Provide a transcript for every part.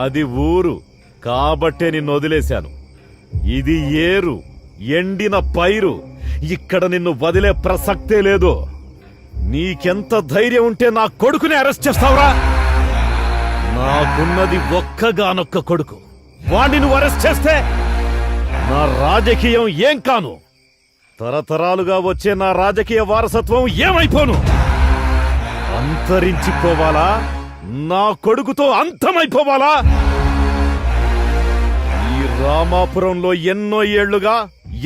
అది ఊరు కాబట్టే నిన్ను వదిలేశాను. ఇది ఏరు, ఎండిన పైరు. ఇక్కడ నిన్ను వదిలే ప్రసక్తే లేదు. నీకెంత ధైర్యం ఉంటే నా కొడుకుని అరెస్ట్ చేస్తావురా? నాకున్నది ఒక్కగానొక్క కొడుకు. వాణ్ణి నువ్వు అరెస్ట్ చేస్తే నా రాజకీయం ఏం కాను? తరతరాలుగా వచ్చే నా రాజకీయ వారసత్వం ఏమైపోను? అంతరించిపోవాలా? నా కొడుకుతో అంతమైపోవాలా? ఈ రామాపురంలో ఎన్నో ఏళ్లుగా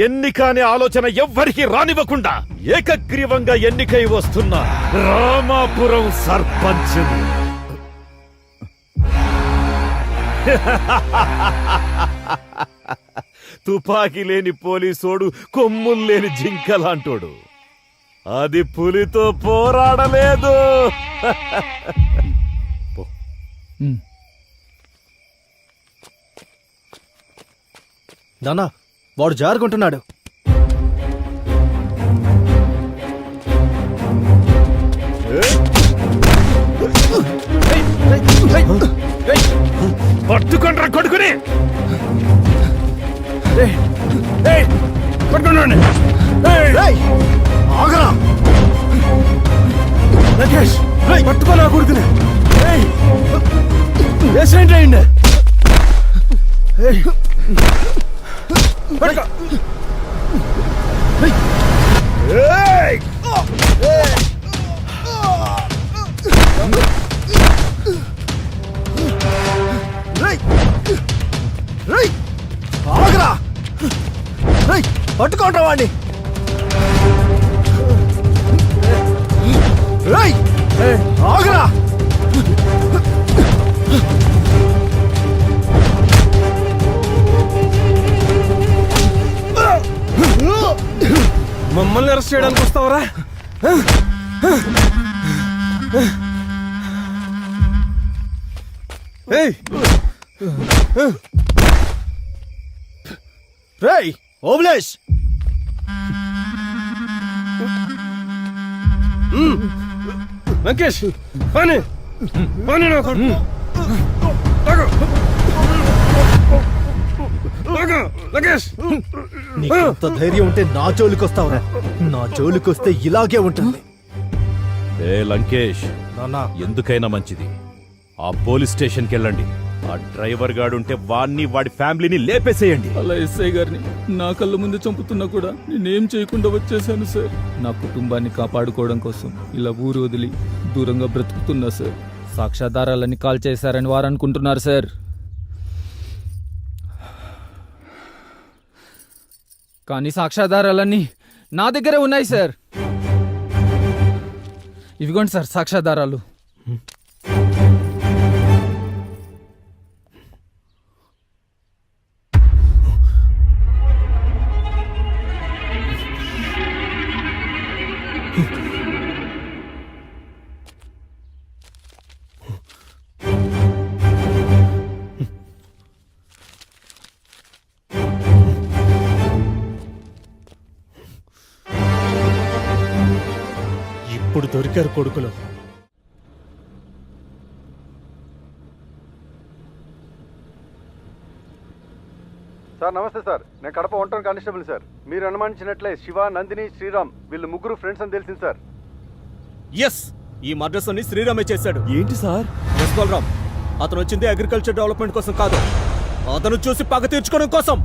ఎన్నిక అనే ఆలోచన ఎవ్వరికి రానివ్వకుండా ఏకగ్రీవంగా ఎన్నికై వస్తున్న రామాపురం సర్పంచ్. తుపాకీ లేని పోలీసోడు, కొమ్ములు లేని జింకలాంటోడు. అది పులితో పోరాడలేదు. నానా, వాడు జారుకుంటున్నాడు. పట్టుకుండ్రా కొడుకుని. పట్టుకున్నాడు. ఆగరా రాకేష్, పట్టుకో నా కొడుకుని. యాక్సిడెంట్ అయింది. పట్టుకో. ఆగరా, పట్టుకోండి వాడిని. ఆగరా. మమ్మల్ని అరెస్ట్ చేయడానికి వస్తావరా? రేయ్ ఓబ్లేష్, వెంకటేష్ పని పని. నీకంత ధైర్యం ఉంటే నా జోలికొస్తావురా? నా జోలికొస్తే ఇలాగే ఉంటుంది. ఏ లంకేష్, ఎందుకైనా మంచిది ఆ పోలీస్ స్టేషన్కి వెళ్ళండి. ఆ డ్రైవర్ గాడుంటే వాడిని, వాడి ఫ్యామిలీని లేపేసేయండి. అలా ఎస్ఐ గారిని నా కళ్ళ ముందు చంపుతున్నా కూడా నేనేం చేయకుండా వచ్చేసాను సార్. నా కుటుంబాన్ని కాపాడుకోవడం కోసం ఇలా ఊరు వదిలి దూరంగా బ్రతుకుతున్నా సార్. సాక్ష్యాధారాలన్నీ కాల్ చేశారని వారు అనుకుంటున్నారు సార్. కానీ సాక్ష్యాధారాలన్నీ నా దగ్గరే ఉన్నాయి సార్. ఇవిగోండి సార్ సాక్ష్యాధారాలు. ఇప్పుడు దొరికారు కొడుకులు. సార్ నమస్తే సార్, నేను కడప ఒంటరి కానిస్టేబుల్ సార్. మీరు అనుమానించినట్లే శివ, నందిని, శ్రీరామ్ వీళ్ళు ముగ్గురు ఫ్రెండ్స్ అని తెలిసింది సార్. ఎస్, ఈ మర్డర్స్ అన్ని శ్రీరామే చేశాడు. ఏంటి సార్? ఎస్ బలరామ్, అతను వచ్చింది అగ్రికల్చర్ డెవలప్మెంట్ కోసం కాదు, అతను చూసి పగ తీర్చుకోవడం కోసం.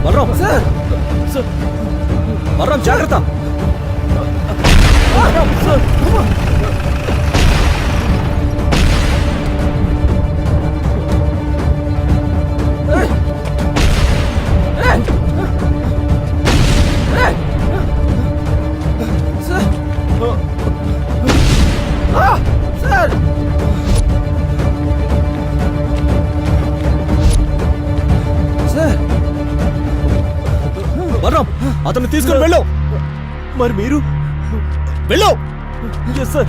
బలరామ్ సార్, బలరామ్ జాగ్రత్త. బలరామ్, అతను తీసుకుని వెళ్ళు. మరి మీరు వెళ్ళు. Sir,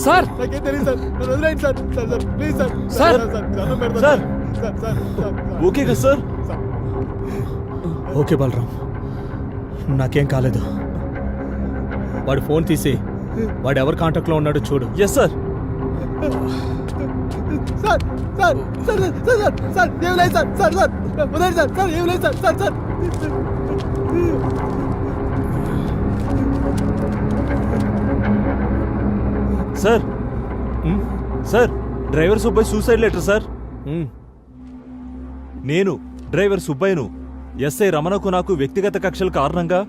sir sir sir okay కదా సార్? ఓకే బలరాం, నాకేం కాలేదు. వాడు ఫోన్ తీసి వాడు ఎవరి కాంటాక్ట్ లో ఉన్నాడో చూడు. Yes sir. Sir sir, driver Subbaiah suicide letter sir. నేను డ్రైవర్ సుబ్బయ్యను ఎస్ఐ రమణకు నాకు వ్యక్తిగత కక్షల కారణంగా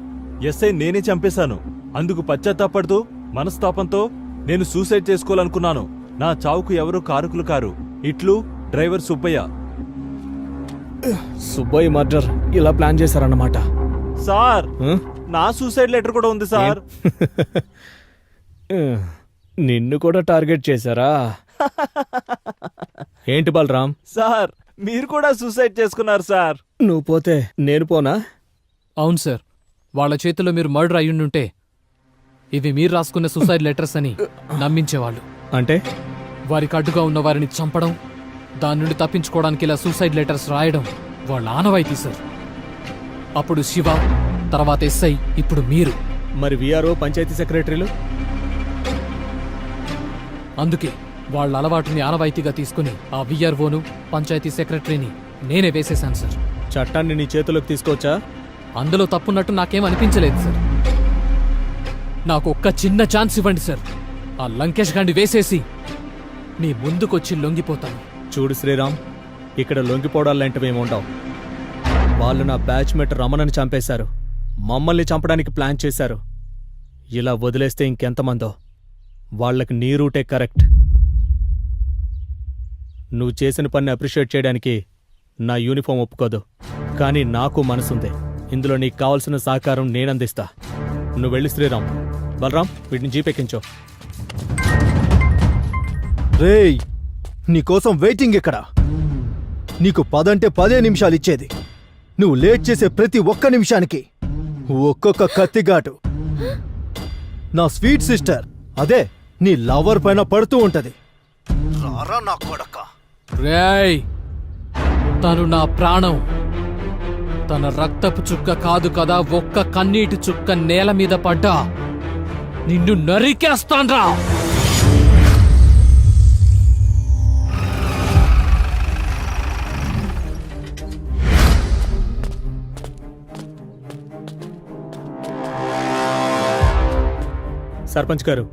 ఎస్ఐ నేనే చంపేశాను. అందుకు పశ్చాత్తాపడుతూ మనస్తాపంతో నేను సూసైడ్ చేసుకోవాలనుకున్నాను. నా చావుకు ఎవరూ కారకులు కారు. ఇట్లు డ్రైవర్ సుబ్బయ్య. సుబ్బయ్య మర్డర్ ఇలా ప్లాన్ చేశారన్నమాట. సార్, నా సూసైడ్ లెటర్ కూడా ఉంది సార్. నిన్ను కూడా టార్గెట్ చేశారా? ఏంటి బలరాం? సార్, మీరు కూడా సూసైడ్ చేసుకున్నారు సార్. నువ్వు పోతే నేను పోనా? అవును సార్, వాళ్ళ చేతిలో మీరు మర్డర్ అయ్యుండుంటే ఇవి మీరు రాసుకున్న సూసైడ్ లెటర్స్ అని నమ్మించేవాళ్ళు. అంటే వారికి అడ్డుగా ఉన్న వారిని చంపడం, దాని నుండి తప్పించుకోవడానికి ఇలా సూసైడ్ లెటర్స్ రాయడం వాళ్ళ ఆనవాయితీ సార్. అప్పుడు శివ, తర్వాత ఎస్ఐ, ఇప్పుడు మీరు. మరి విఆర్ఓ, పంచాయతీ సెక్రటరీలు? అందుకే వాళ్ళ అలవాటుని ఆనవాయితీగా తీసుకుని ఆ విఆర్ఓను, పంచాయతీ సెక్రటరీని నేనే వేసేశాను సార్. చట్టాన్ని నీ చేతిలోకి తీసుకోవచ్చా? అందులో తప్పున్నట్టు నాకేం అనిపించలేదు సార్. నాకు ఒక్క చిన్న ఛాన్స్ ఇవ్వండి సార్. ఆ లంకేష్ గాండి వేసేసి మీ ముందుకొచ్చి లొంగిపోతాను. చూడు శ్రీరామ్, ఇక్కడ లొంగిపోవడాలంటవేమి ఉండవు. వాళ్ళు నా బ్యాచ్మేట్ రమణని చంపేశారు, మమ్మల్ని చంపడానికి ప్లాన్ చేశారు. ఇలా వదిలేస్తే ఇంకెంతమందో. వాళ్ళకి నీ రూటే కరెక్ట్. నువ్వు చేసిన పని అప్రిషియేట్ చేయడానికి నా యూనిఫామ్ ఒప్పుకోదు, కానీ నాకు మనసుంది. ఇందులో నీకు కావలసిన సహకారం నేనందిస్తా. నువ్వు వెళ్ళి శ్రీరామ్. బలరాం, వీటిని జీపెక్కించో. రేయ్, నీకోసం వెయిటింగ్ ఇక్కడ. నీకు 10 అంటే 10 నిమిషాలు ఇచ్చేది. నువ్వు లేట్ చేసే ప్రతి ఒక్క నిమిషానికి ఒక్కొక్క కత్తిగాటు నా స్వీట్ సిస్టర్, అదే నీ లవర్ పైన పడుతూ ఉంటది. రారా నా కొడకా. రేయ్, తను నా ప్రాణం. తన రక్తపు చుక్క కాదు కదా, ఒక్క కన్నీటి చుక్క నేల మీద పడ్డా నిన్ను నరికేస్తాన్రా. సర్పంచ్ గారు,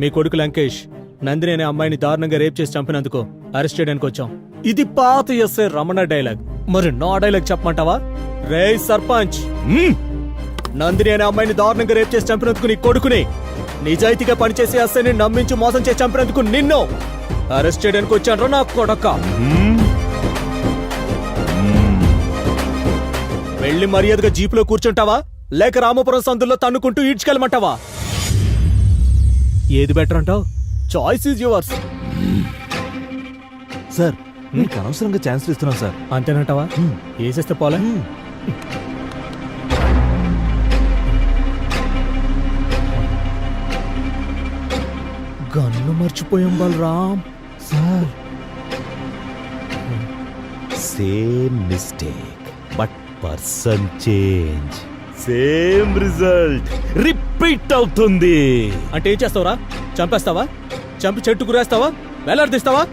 మీ కొడుకు లంకేష్ నందిని అనే అమ్మాయిని దారుణంగా రేప్ చేసి చంపినందుకు అరెస్ట్ చేయడానికి వచ్చాం. ఇది పాత ఎస్ఐ రమణ డైలాగ్. మరి నా డైలాగ్ చెప్పమంటావా? రే సర్పంచ్, నందిని అనే అమ్మాయిని దారుణంగా రేప్ చేసి చంపినందుకు నీ కొడుకుని, నిజాయితీగా పనిచేసే ఎస్ఐని నమ్మించి మోసం చేసి చంపినందుకు నిన్ను అరెస్ట్ చేయడానికి వచ్చాను నా కొడక. వెళ్ళి మర్యాదగా జీపులో కూర్చుంటావా, లేక రామపురం సందుల్లో తన్నుకుంటూ ఈడ్చుకెళ్ళమంటావా? ఏది బెటర్ అంటావు? Choice is yours. సార్, మీకు అనవసరంగా ఛాన్స్ ఇస్తున్నాం సార్. అంతేనంటావా? వేసేస్తే పోలే. గన్ను మర్చిపోయాం Balaram. Sir, same mistake but person change. Same result repeat అవుతుంది. అంటే ఏం చేస్తావురా? చంపేస్తావా? చంపి చెట్టు గురేస్తావా? వేలాడదీస్తావా?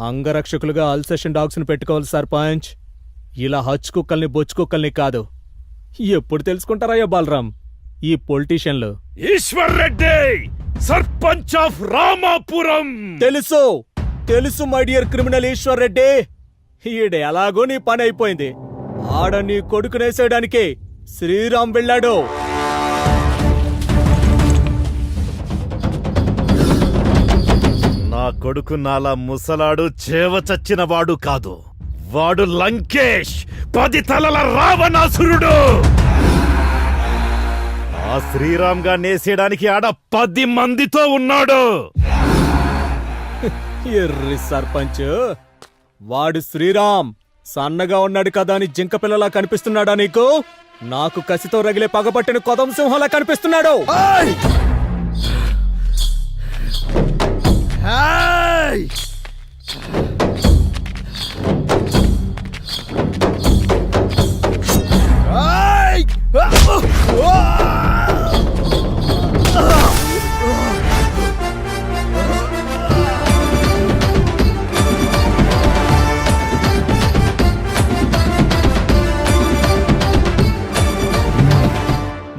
అంగరక్షకులుగా అల్సేషన్ డాగ్స్ ని పెట్టుకోవాలి సర్పంచ్. ఇలా హచ్ కుక్కల్ని, బొచ్చు కుక్కల్ని కాదు, ఎప్పుడు తెలుసుకుంటారయ్యా బాలరాం ఈ పొలిటీషియన్లు? ఈశ్వర్ రెడ్డి, సర్పంచ్ ఆఫ్ రామాపురం. తెలుసు తెలుసు my dear criminal Eshwar Reddy. ఈడ ఎలాగో నీ పని అయిపోయింది. ఆడ నీ కొడుకునేసేయడానికి శ్రీరామ్ వెళ్ళాడు. నా కొడుకు నాలా ముసలాడు చేవ చచ్చినవాడు కాదు. వాడు లంకేష్, 10 తలల రావణాసురుడు. ఆ శ్రీరామ్ గా నేసేయడానికి ఆడ 10 మందితో ఉన్నాడు. ఎర్రి సర్పంచ్, వాడు శ్రీరామ్ సన్నగా ఉన్నాడు కదా అని జింక పిల్లలా కనిపిస్తున్నాడా నీకు? నాకు కసితో రగిలే పగబట్టిన కొదం సింహంలా కనిపిస్తున్నాడు.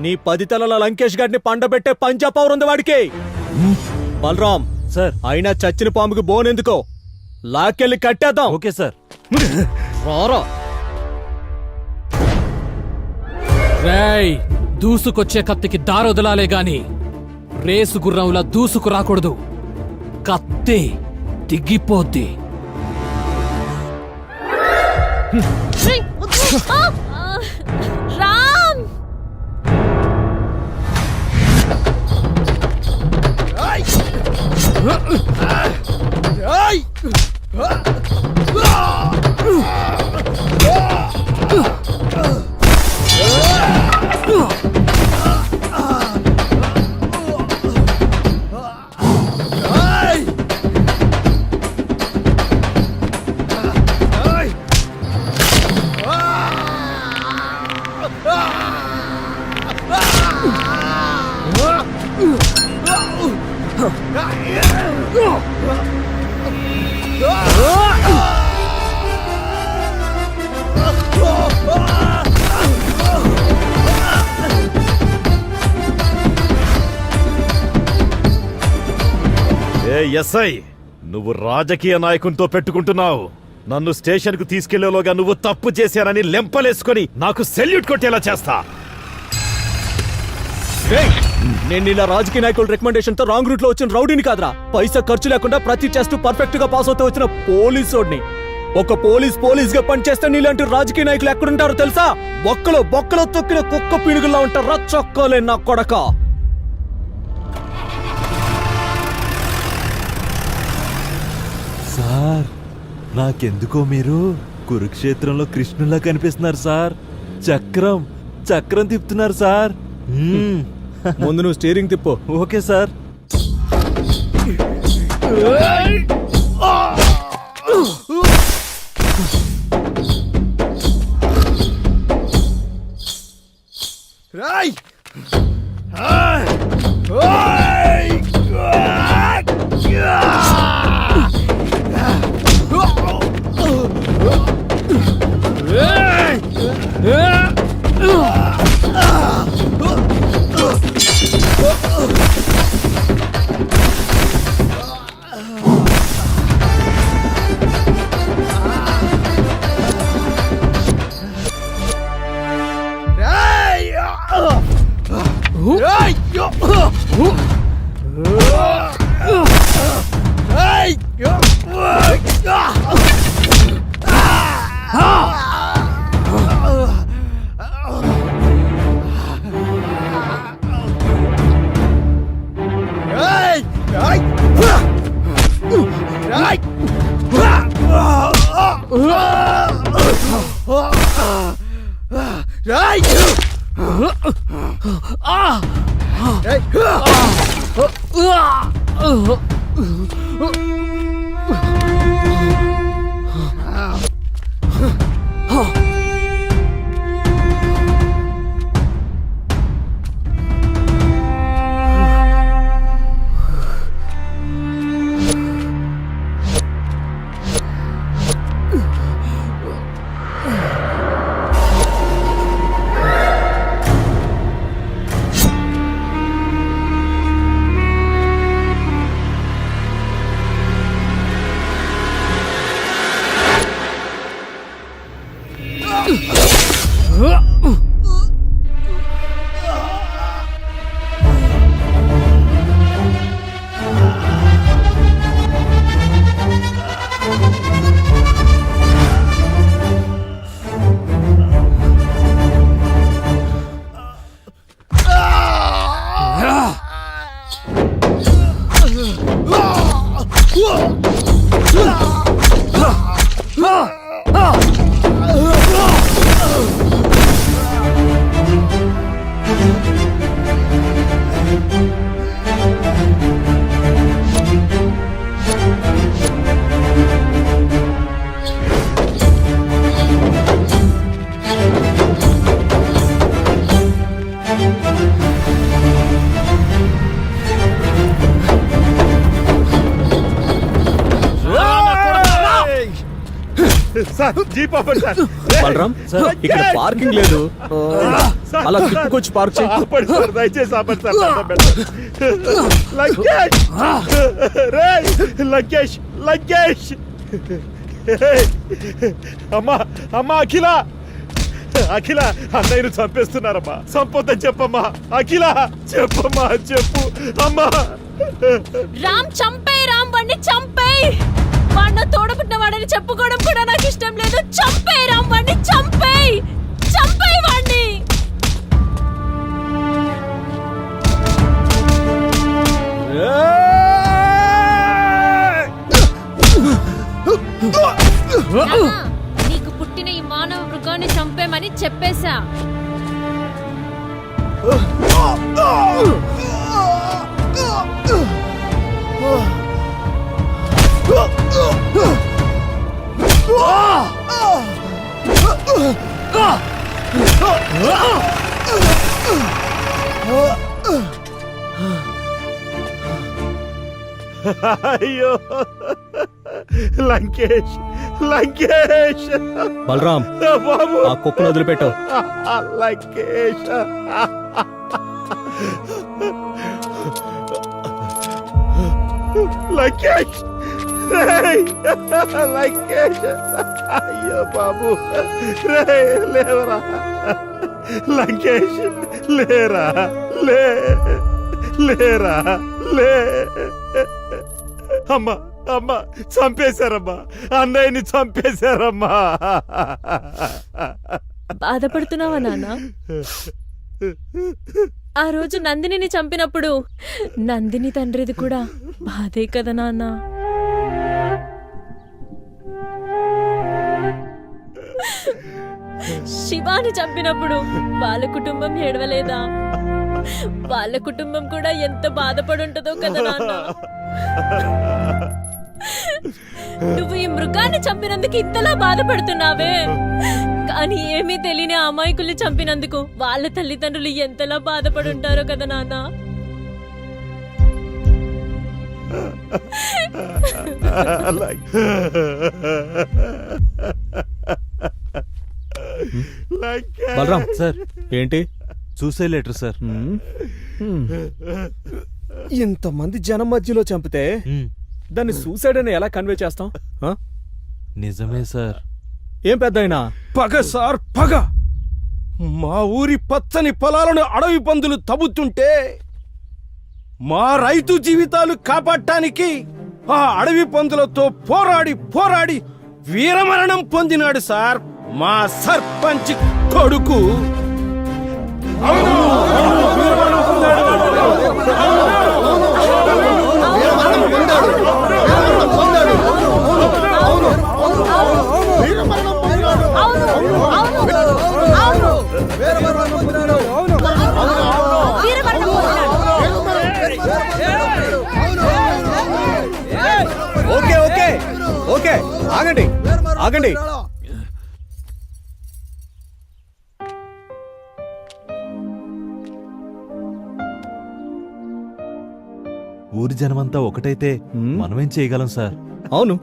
నీ 10 తలల లంకేష్ గారిని పండబెట్టే పంచపవర్ ఉంది వాడికి. బలరాం సార్, అయినా చచ్చిన పాముకి బోనెందుకో, లాక్కెళ్ళి కట్టేద్దాం. Okay sir. రారా. రేయ్, దూసుకొచ్చే కత్తికి దారొదలాలే గాని రేసు గుర్రంలా దూసుకు రాకూడదు. కత్తి దిగిపోద్ది. రామ్, ఎస్ఐ, నువ్వు రాజకీయ నాయకునితో పెట్టుకుంటున్నావు. నన్ను స్టేషన్ కు తీసుకెళ్లేలోగా నువ్వు తప్పు చేశానని లెంపలేసుకొని నాకు సెల్యూట్ కొట్టేలా చేస్తా. నేను ఇలా రాజకీయ నాయకుల రికమెండేషన్ తో రాంగ్ రూట్ లో వచ్చిన రౌడీని కాదురా. పైసా ఖర్చు లేకుండా ప్రతి టెస్ట్ పర్ఫెక్ట్ గా పాస్ అవుతూ వచ్చిన పోలీసోడిని. ఒక పోలీస్ గా పనిచేస్తే నీలాంటి రాజకీయ నాయకులు ఎక్కడుంటారో తెలుసా? బొక్కలో తొక్కిన కుక్క పీనుగుల్లా ఉంటారా చొక్కోలే నా కొడక. సార్, నాకెందుకో మీరు కురుక్షేత్రంలో కృష్ణులా కనిపిస్తున్నారు సార్. చక్రం తిప్పుతున్నారు సార్. ముందు నువ్వు స్టీరింగ్ తిప్పు. Okay sir. జీప్ ఆపండి సార్. బలరాం సార్ ఇక్కడ పార్కింగ్ లేదు అలా తిప్పుకొచ్చి పార్క్ చేయి. ఆపండి సార్, దయచేసి ఆపండి సార్. దండం పెడతాను. లంకేష్ రేయ్, లంకేష్ లంకేష్. అమ్మా అమ్మా, అఖిల అఖిల, అన్నయ్యను చంపేస్తున్నారమ్మా. సంపొద్దని చెప్పమ్మా. అఖిల చెప్పమ్మా, చెప్పు అమ్మా. రామ్ చంపేయ్, రామ్ వాడిని చంపేయ్. వాడిని తోడబుట్టిన వాడని చెప్పుకోవడం కూడా నాకు ఇష్టం లేదు. చంపేయ్ రామ్ వాడిని, చంపేయ్, చంపేయ్ వాడిని. నీకు పుట్టిన ఈ మానవ మృగాన్ని చంపేమని చెప్పేశా. అయ్యో లంకేష్, లంకేష్. బలరాం బాబు, ఆ కుక్కను వదిలిపెట్టావు. లంకేష్. లంకేష్ రేయ్, లంకేష్. అయ్యో బాబు, రే లేవరా. లంకేష్ లేరా, లే లేరా, లే. అమ్మా అమ్మా, చంపేశారమ్మా, అన్నయ్యని చంపేశారమ్మా. బాధపడుతున్నావా నాన్న? ఆ రోజు నందినిని చంపినప్పుడు నందిని తండ్రిది కూడా బాధే కదా నాన్న. శివాని చంపినప్పుడు వాళ్ళ కుటుంబం ఏడవలేదా? వాళ్ళ కుటుంబం కూడా ఎంత బాధపడుంటదో కదా నాన్న. నువ్వు ఈ మృగాన్ని చంపినందుకు ఇంతలా బాధపడుతున్నావే, కానీ ఏమీ తెలియని అమాయకుల్ని చంపినందుకు వాళ్ళ తల్లిదండ్రులు ఎంతలా బాధపడుంటారో కదా నాన్న. బలరాం సార్ ఏంటి? Suicide letter sir. ఇంతమంది జనం మధ్యలో చంపితే దాన్ని సూసైడ్ అని ఎలా కన్వే చేస్తాం? నిజమే సార్. ఏం పెద్దయినా? పగ సార్, పగ. మా ఊరి పచ్చని పొలాలను అడవి పందులు తవ్వుతుంటే మా రైతు జీవితాలు కాపాడటానికి ఆ అడవి పందులతో పోరాడి పోరాడి వీరమరణం పొందినాడు సార్ మా సర్పంచ్ కొడుకు. ఓకే ఓకే ఓకే, ఆగండి ఆగండి. ఊరి జనమంతా ఒకటైతే మనమేం చేయగలం సార్? అవును,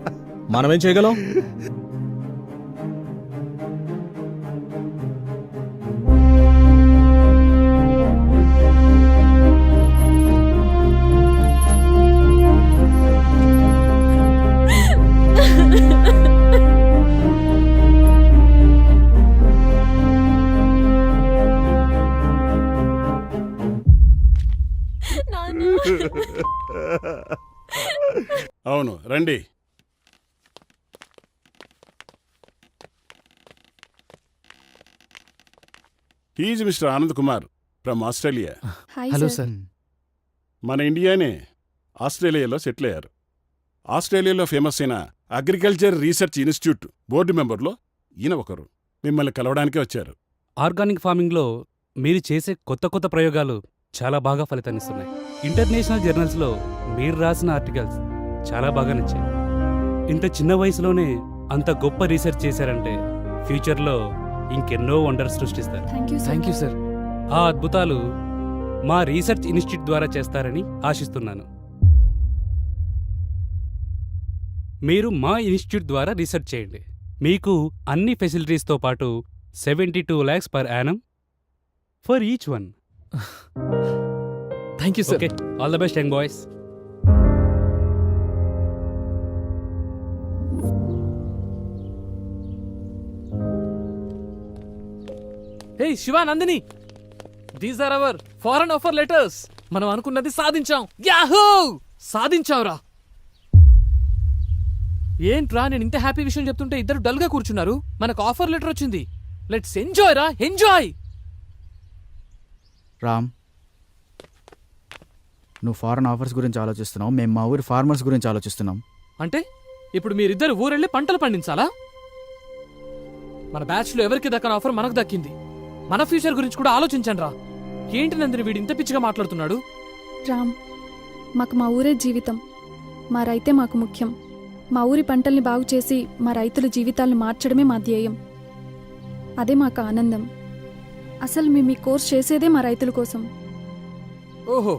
మనమేం చేయగలం? అవును, రండి. He's mister Anand Kumar from Australia. Hello sir. మన ఇండియానే ఆస్ట్రేలియాలో సెటిల్ అయ్యారు. ఆస్ట్రేలియాలో ఫేమస్ అయిన అగ్రికల్చర్ రీసెర్చ్ ఇన్స్టిట్యూట్ బోర్డు మెంబర్లో ఈయన ఒకరు. మిమ్మల్ని కలవడానికే వచ్చారు. ఆర్గానిక్ ఫార్మింగ్లో మీరు చేసే కొత్త కొత్త ప్రయోగాలు చాలా బాగా ఫలితాన్నిస్తున్నాయి. ఇంటర్నేషనల్ జర్నల్స్లో మీరు రాసిన ఆర్టికల్స్ చాలా బాగా నచ్చాయి. ఇంత చిన్న వయసులోనే అంత గొప్ప రీసెర్చ్ చేశారంటే ఫ్యూచర్లో ఇంకెన్నో వండర్స్ సృష్టిస్తారు. Thank you sir. ఆ అద్భుతాలు మా రీసెర్చ్ ఇన్స్టిట్యూట్ ద్వారా చేస్తారని ఆశిస్తున్నాను. మీరు మా ఇన్స్టిట్యూట్ ద్వారా రీసెర్చ్ చేయండి. మీకు అన్ని ఫెసిలిటీస్తో పాటు 72 lakhs per annum for each one. Thank you sir. Okay, all the best young boys. Hey Shiva, Nandini, these are our foreign offer letters. మనం అనుకున్నది సాధించాం. యాహూ, సాధించాంరా. ఏంట్రా, నేను ఇంత హ్యాపీ విషయం చెప్తుంటే ఇద్దరు డల్ గా కూర్చున్నారు. మనకు ఆఫర్ లెటర్ వచ్చింది. లెట్స్ ఎంజాయ్ రా, ఎంజాయ్. రామ్, నువ్వు ఫారెన్ ఆఫర్స్ గురించి ఆలోచిస్తున్నావు, మేము మా ఊరి ఫార్మర్స్ గురించి ఆలోచిస్తున్నాం. అంటే ఇప్పుడు మీరిద్దరు ఊరెళ్ళి పంటలు పండించాలా? మన బ్యాచ్ లో ఎవరికి దక్కని ఆఫర్ మనకు దక్కింది. మన ఫ్యూచర్ గురించి కూడా ఆలోచించండి రా. ఏంటి నందిని వీడు ఇంత పిచ్చిగా మాట్లాడుతున్నాడు? రామ్, మాకు మా ఊరే జీవితం. మా రైతే మాకు ముఖ్యం. మా ఊరి పంటల్ని బాగు చేసి మా రైతుల జీవితాలను మార్చడమే మా ధ్యేయం. అదే మాకు ఆనందం. అసలు మేము ఈ కోర్స్ చేసేదే మా రైతుల కోసం. ఓహో,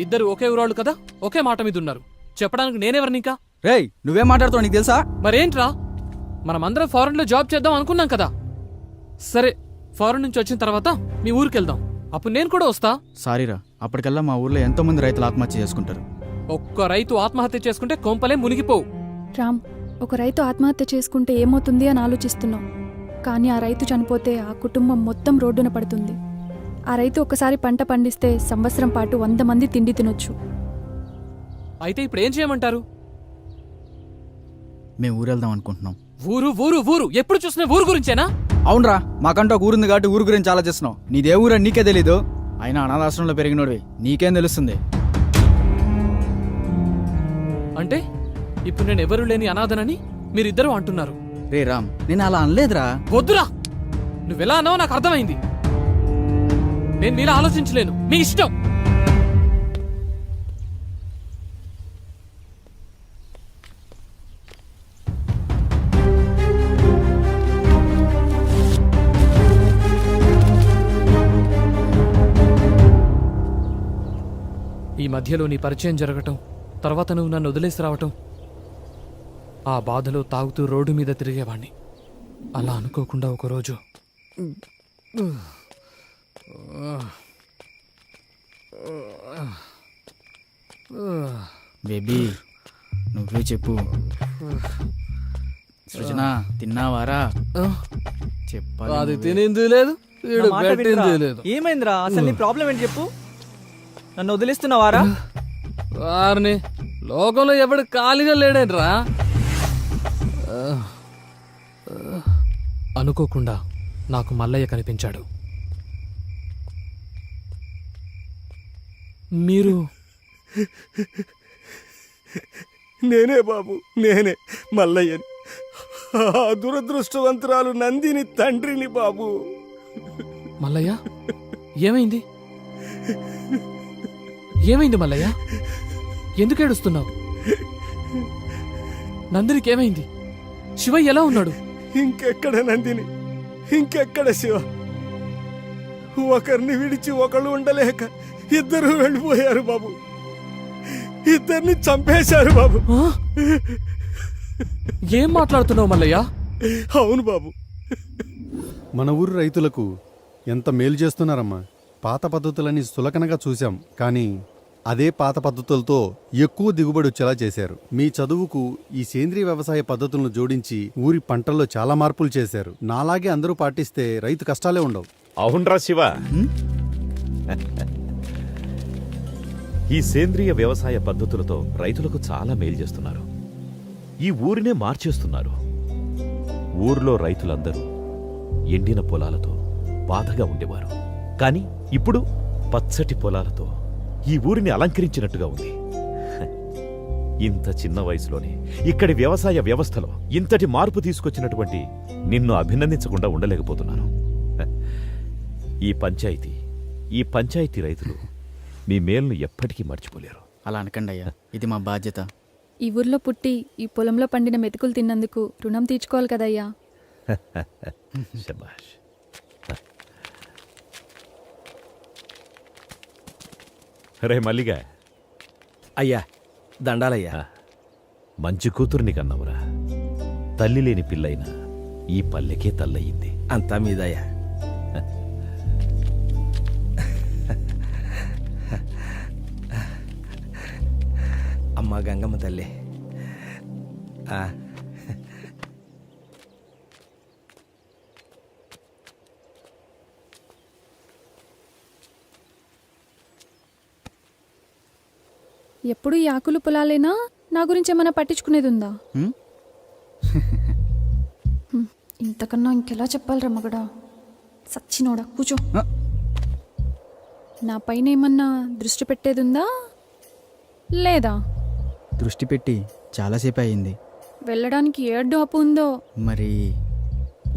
ఇద్దరు ఒకే ఊరాళ్ళు కదా, ఒకే మాట మీద ఉన్నారు. చెప్పడానికి నేనెవరిని ఇంకా? రేయ్, నువ్వేం మాట్లాడుతావు నీకు తెలుసా? మరేంట్రా, మనమందరం ఫారెన్ లో జాబ్ చేద్దాం అనుకున్నాం కదా. సరే, ఫారెన్ నుంచి వచ్చిన తర్వాత మీ ఊరికి వెళ్దాం. అప్పుడు నేను కూడా వస్తా. సారీరా, అప్పటికల్లా మా ఊర్లో ఎంతో మంది రైతులు ఆత్మహత్య చేసుకుంటారు. ఒక్క రైతు ఆత్మహత్య చేసుకుంటే కొంపలే మునిగిపోవు. రామ్, ఒక రైతు ఆత్మహత్య చేసుకుంటే ఏమవుతుంది అని ఆలోచిస్తున్నాం. కానీ ఆ రైతు చనిపోతే ఆ కుటుంబం మొత్తం రోడ్డున పడుతుంది. ఆ రైతు ఒకసారి పంట పండిస్తే సంవత్సరం పాటు 100 మంది తిండి తినొచ్చు. అయితే ఇప్పుడు ఏం చేయమంటారు? మేము ఊరెళ్దాం అనుకుంటున్నాం. ఊరు ఊరు ఊరు, ఎప్పుడు చూసినా ఊరు గురించేనా? అవునరా, మాకంటూ ఒక ఊరుంది కాబట్టి ఊరు గురించి ఆలోచిస్తున్నావు. నీదే ఊరని నీకే తెలీదు. అయినా అనాథాశ్రమంలో పెరిగినోడివి, నీకేం తెలుస్తుంది? అంటే ఇప్పుడు నేను ఎవరు లేని అనాథనని మీరిద్దరూ అంటున్నారు. రే రామ్, నేను అలా అనలేదురా. వద్దురా, నువ్వెలా అన్నావో నాకు అర్థమైంది. నేను మీలా ఆలోచించలేను. మీ ఇష్టం. ఈ మధ్యలో నీ పరిచయం జరగటం, తర్వాత నువ్వు నన్ను వదిలేసి రావటం, ఆ బాధలో తాగుతూ రోడ్డు మీద తిరిగేవాణ్ణి. అలా అనుకోకుండా ఒకరోజు బేబీ, నువ్వే చెప్పు. సృజన, తిన్నావారా? చెప్పాలి. అది తినింది లేదు, వీడు పెట్టింది లేదు. ఏమైందిరా? అసలు నీ ప్రాబ్లం ఏంటి చెప్పు. నన్ను వదిలేస్తున్నావారా? వారిని లోకంలో ఎవడు ఖాళీగా లేడేంట్రా. అనుకోకుండా నాకు మల్లయ్య కనిపించాడు. మీరు? నేనే బాబు, నేనే మల్లయ్యని. ఆ దురదృష్టవంతురాలు నందిని తండ్రిని బాబు. మల్లయ్య, ఏమైంది? ఏమైంది మల్లయ్య? ఎందుకు ఏడుస్తున్నావు? నందినికి ఏమైంది? శివయ్య ఎలా ఉన్నాడు? ఇంకెక్కడ నందిని, ఇంకెక్కడ శివ? ఒకరిని విడిచి ఒకళ్ళు ఉండలేక ఇద్దరు వెళ్ళిపోయారు బాబు. ఇద్దరిని చంపేశారు బాబు. ఏం మాట్లాడుతున్నావు మల్లయ్య? అవును బాబు. మన ఊరు రైతులకు ఎంత మేలు చేస్తున్నారమ్మా. పాత పద్ధతులని సులకనగా చూశాం, కానీ అదే పాత పద్ధతులతో ఎక్కువ దిగుబడి వచ్చేలా చేశారు. మీ చదువుకు ఈ సేంద్రియ వ్యవసాయ పద్ధతులను జోడించి ఊరి పంటల్లో చాలా మార్పులు చేశారు. నాలాగే అందరూ పాటిస్తే రైతు కష్టాలే ఉండవు. అవునరా శివ, ఈ సేంద్రియ వ్యవసాయ పద్ధతులతో రైతులకు చాలా మేలు చేస్తున్నారు. ఈ ఊరినే మార్చేస్తున్నారు. ఊర్లో రైతులందరూ ఎండిన పొలాలతో బాధగా ఉండేవారు. కానీ ఇప్పుడు పచ్చటి పొలాలతో ఈ ఊరిని అలంకరించినట్టుగా ఉంది. ఇంత చిన్న వయసులోనే ఇక్కడి వ్యవసాయ వ్యవస్థలో ఇంతటి మార్పు తీసుకొచ్చినటువంటి నిన్ను అభినందించకుండా ఉండలేకపోతున్నాను. ఈ పంచాయతీ రైతులు మీ మేలును ఎప్పటికీ మర్చిపోలేరు. అలా అనకండి అయ్యా, ఇది మా బాధ్యత. ఈ ఊర్లో పుట్టి ఈ పొలంలో పండిన మెతుకులు తిన్నందుకు రుణం తీర్చుకోవాలి కదయ్యా. శభాష్. రే మల్లిగా. అయ్యా, దండాలయ్యా. మంచి కూతుర్ని కన్నావురా. తల్లి లేని పిల్లైనా ఈ పల్లెకే తల్లయింది. అంతా మీదయ్యా. అమ్మా గంగమ్మ తల్లి. ఎప్పుడు ఈ ఆకులు పొలాలేనా? నా గురించి ఏమైనా పట్టించుకునేది ఉందా? హ్మ్, ఇంతకన్నా ఇంకెలా చెప్పాలరా మగడా? సచ్చినోడా, కూచో. నా పైన ఏమన్నా దృష్టి పెట్టేది ఉందా లేదా? దృష్టి పెట్టి చాలాసేపు అయింది. వెళ్ళడానికి ఏ అడ్డు అప్పు ఉందో? మరి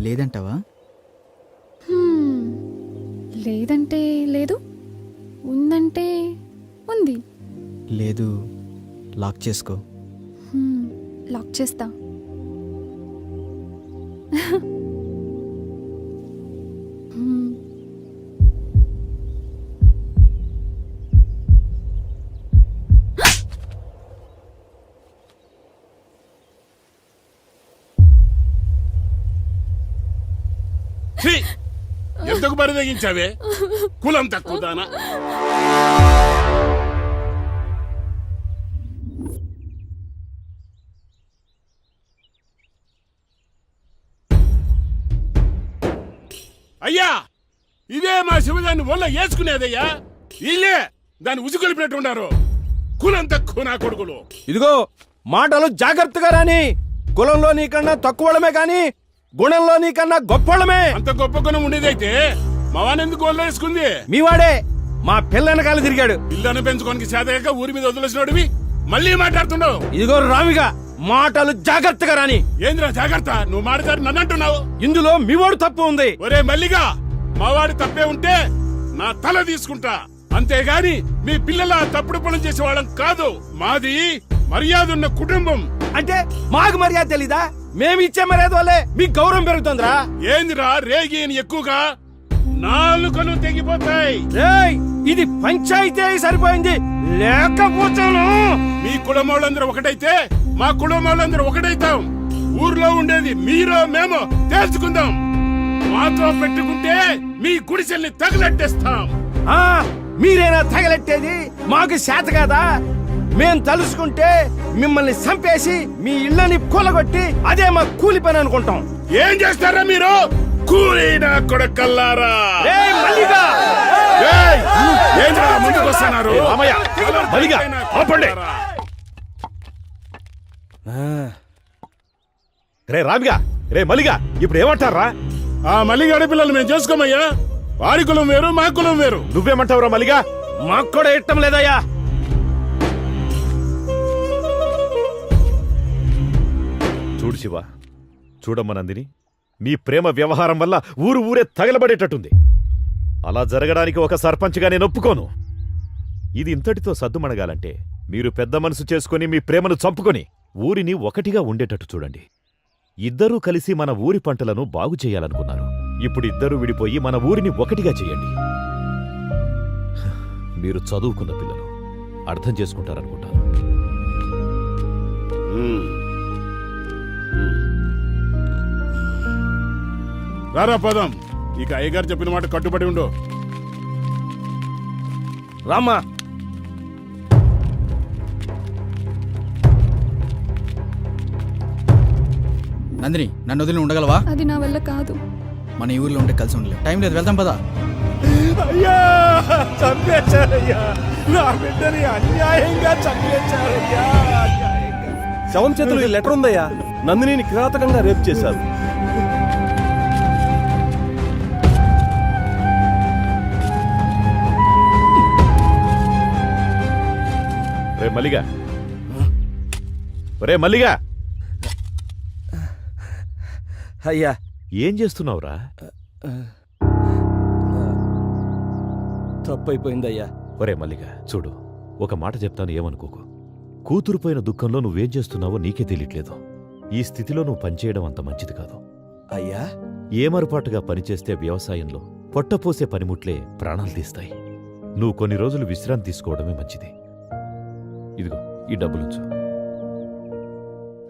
లేదంటావా? లేదంటే లేదు, ఉందంటే ఉంది. లేదు, లాక్ చేసుకో. లాక్ చేస్తా. ఎందుకు బరిదగించావే కులం తక్కువ దానా? అయ్యా, ఇదే మా శివదాన్ని ఒళ్ళ వేసుకునేదయ్యా. ఇల్లే దాన్ని ఉసుకొలిపినట్టున్నారు. కులం తక్కువ నా కొడుకులు. ఇదిగో మాటలు జాగ్రత్తగా రాని. కులంలో నీకన్నా తక్కువడమే కాని గుణంలో నీకన్నా గొప్పవాళ్ళమే. అంత గొప్ప గుణం ఉండేదైతే మా వానెందుకు ఒళ్ళ వేసుకుంది? మీ వాడే మా పిల్ల వెనకాల తిరిగాడు. పిల్లను పెంచుకోనికి చేతగాక ఊరి మీద వదిలేసినోడివి మళ్ళీ మాట్లాడుతున్నావు. ఇదిగో రామిగా మాటలు జాగ్రత్తగా రాని. ఏంద్రా జాగ్రత్త? నువ్వు మాట్లాడి నన్ను అంటున్నావు. ఇందులో మీ వాడు తప్పు ఉంది. ఒరే మల్లిగా, మావాడి తప్పే ఉంటే నా తల తీసుకుంటా, అంతేగాని మీ పిల్లల తప్పుడు పనులు చేసే వాళ్ళం కాదు. మాది మర్యాద ఉన్న కుటుంబం. అంటే మాకు మర్యాద తెలీదా? మేమిచ్చే మర్యాద వల్లే మీకు గౌరవం పెరుగుతుందిరా. ఏందిరా రేగి ఎక్కువగా? నాలుకలు తెగిపోతాయి. ఇది పంచాయతీ సరిపోయింది, లేకపోతాను. మీ కులమోళ్ళందరూ ఒకటైతే మా కులమోళ్ళందరూ ఒకటైతాం. ఊర్లో ఉండేది మీరో మేమో తేల్చుకుందాం. మాతో పెట్టుకుంటే మీ గుడిసెల్ని తగలెట్టేస్తాం. మీరేనా తగలెట్టేది? మాకు చేత కాదా? మేం తలుసుకుంటే మిమ్మల్ని చంపేసి మీ ఇళ్ళని కూలగొట్టి అదే మా కూలి పని అనుకుంటాం. ఏం చేస్తారా మీరు? కూలీనా కొడకల్లారా! ముందుకు వస్తున్నారు. రే రామిగా, రే మల్లిగా, ఇప్పుడు ఏమంటారా? ఆ మల్లిగాడి పిల్లలు మేము చేసుకోమయ్యా. వారి కులం వేరు, మా కులం వేరు. నువ్వేమంటావురా మల్లిగా? మాకు కూడా ఇష్టం లేదయ్యా. చూడు శివ, చూడమ్మ నందిని, మీ ప్రేమ వ్యవహారం వల్ల ఊరే తగలబడేటట్టుంది. అలా జరగడానికి ఒక సర్పంచ్గా నేను ఒప్పుకోను. ఇది ఇంతటితో సద్దుమణగాలంటే మీరు పెద్ద మనసు చేసుకుని మీ ప్రేమను చంపుకొని ఊరిని ఒకటిగా ఉండేటట్టు చూడండి. ఇద్దరూ కలిసి మన ఊరి పంటలను బాగు చేయాలనుకున్నారు. ఇప్పుడు ఇద్దరూ విడిపోయి మన ఊరిని ఒకటిగా చేయండి. మీరు చదువుకున్న పిల్లలు, అర్థం చేసుకుంటారనుకుంటాను. రారా పదం. ఇక అయ్యగారు చెప్పిన మాట కట్టుబడి ఉండు. రామ్మా. నందిని, నన్ను వదిలి ఉండగలవా? అది నా వల్ల కాదు. మన ఈ ఊర్లో ఉంటే కలిసి ఉండలేదు. టైం లేదు, వెళ్తాం పదా. అయ్యా, చంపేశారయ్యా. నా బిడ్డని అన్యాయంగా చంపేశారయ్యా. శవం చేతులు ఈ లెటర్ ఉందయ్యా. నందినిని కిరాతకంగా రేప్ చేశారు. రే మల్లిగా, రే మల్లిగా, అయ్యా ఏం చేస్తున్నావురా? తప్పైపోయిందయ్యా. ఒరే మల్లిగా, చూడు, ఒక మాట చెప్తాను, ఏమనుకోకు. కూతురుపోయిన దుఃఖంలో నువ్వేం చేస్తున్నావో నీకే తెలియట్లేదు. ఈ స్థితిలో నువ్వు పనిచేయడం అంత మంచిది కాదు. అయ్యా, ఏమరపాటుగా పనిచేస్తే వ్యవసాయంలో పొట్టపోసే పనిముట్లే ప్రాణాలు తీస్తాయి. నువ్వు కొన్ని రోజులు విశ్రాంతి తీసుకోవడమే మంచిది. ఇదిగో ఈ డబ్బులుంచు.